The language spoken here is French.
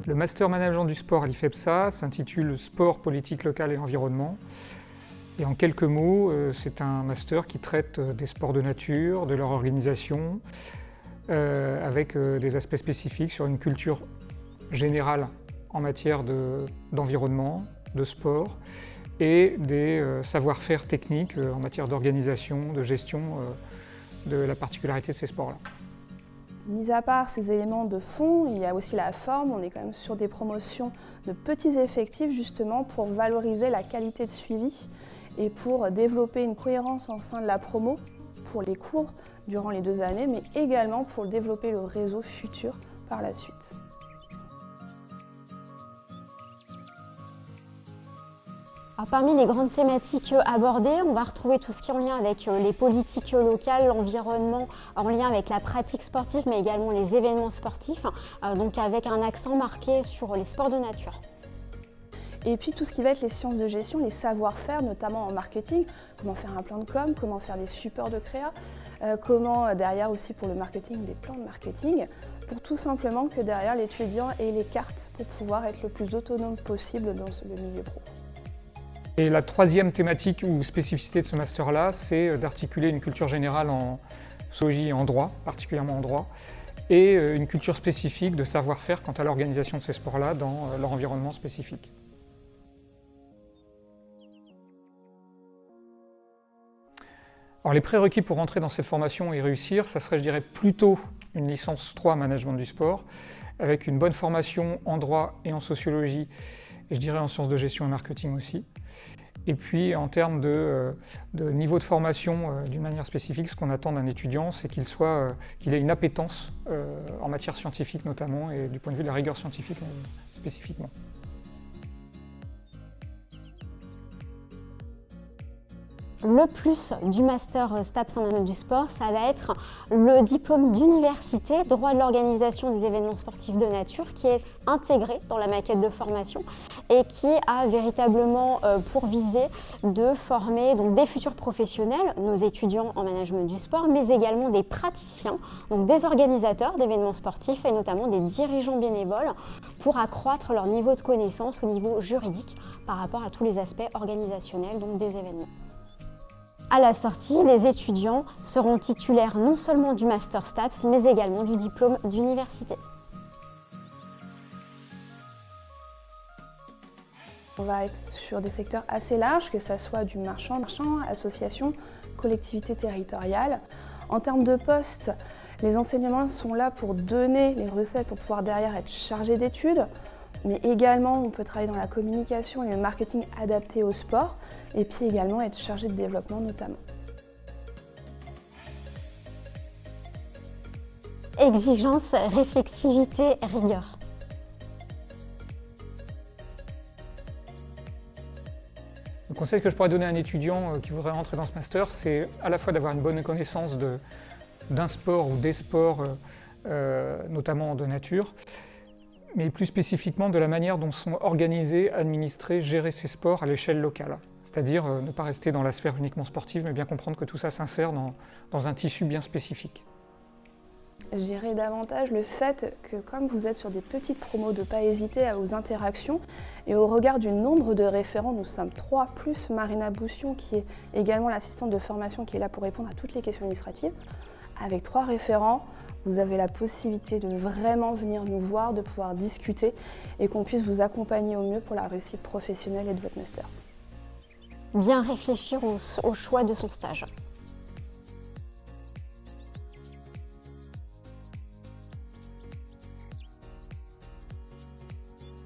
Le Master Management du sport à l'IFEPSA s'intitule Sport, politique locale et environnement. Et en quelques mots, c'est un master qui traite des sports de nature, de leur organisation, avec des aspects spécifiques sur une culture générale en matière d'environnement, de sport, et des savoir-faire techniques en matière d'organisation, de gestion de la particularité de ces sports-là. Mis à part ces éléments de fond, il y a aussi la forme. On est quand même sur des promotions de petits effectifs justement pour valoriser la qualité de suivi et pour développer une cohérence au sein de la promo pour les cours durant les 2 années, mais également pour développer le réseau futur par la suite. Alors, parmi les grandes thématiques abordées, on va retrouver tout ce qui est en lien avec les politiques locales, l'environnement, en lien avec la pratique sportive, mais également les événements sportifs, donc avec un accent marqué sur les sports de nature. Et puis tout ce qui va être les sciences de gestion, les savoir-faire, notamment en marketing, comment faire un plan de com, comment faire des supports de créa, comment derrière aussi pour le marketing, des plans de marketing, pour tout simplement que derrière l'étudiant ait les cartes pour pouvoir être le plus autonome possible dans le milieu pro. Et la troisième thématique ou spécificité de ce master-là, c'est d'articuler une culture générale en sociologie et en droit, particulièrement en droit, et une culture spécifique de savoir-faire quant à l'organisation de ces sports-là dans leur environnement spécifique. Alors les prérequis pour entrer dans cette formation et réussir, ça serait, je dirais, plutôt une licence 3 management du sport, avec une bonne formation en droit et en sociologie, et je dirais en sciences de gestion et marketing aussi. Et puis en termes de niveau de formation d'une manière spécifique, ce qu'on attend d'un étudiant, c'est qu'il ait une appétence en matière scientifique notamment, et du point de vue de la rigueur scientifique spécifiquement. Le plus du master STAPS en management du sport, ça va être le diplôme d'université, droit de l'organisation des événements sportifs de nature, qui est intégré dans la maquette de formation et qui a véritablement pour visée de former donc, des futurs professionnels, nos étudiants en management du sport, mais également des praticiens, donc des organisateurs d'événements sportifs et notamment des dirigeants bénévoles pour accroître leur niveau de connaissance au niveau juridique par rapport à tous les aspects organisationnels donc, des événements. À la sortie, les étudiants seront titulaires non seulement du Master STAPS, mais également du diplôme d'université. On va être sur des secteurs assez larges, que ce soit du marchand, association, collectivité territoriale. En termes de postes, les enseignements sont là pour donner les recettes pour pouvoir derrière être chargé d'études. Mais également, on peut travailler dans la communication et le marketing adapté au sport, et puis également être chargé de développement notamment. Exigence, réflexivité, rigueur. Le conseil que je pourrais donner à un étudiant qui voudrait rentrer dans ce master, c'est à la fois d'avoir une bonne connaissance d'un sport ou des sports, notamment de nature, mais plus spécifiquement de la manière dont sont organisés, administrés, gérés ces sports à l'échelle locale. C'est-à-dire ne pas rester dans la sphère uniquement sportive, mais bien comprendre que tout ça s'insère dans un tissu bien spécifique. Je dirais davantage le fait que comme vous êtes sur des petites promos, de ne pas hésiter aux interactions et au regard du nombre de référents, nous sommes 3 plus Marina Boussion qui est également l'assistante de formation qui est là pour répondre à toutes les questions administratives. Avec 3 référents, vous avez la possibilité de vraiment venir nous voir, de pouvoir discuter et qu'on puisse vous accompagner au mieux pour la réussite professionnelle et de votre master. Bien réfléchir au choix de son stage.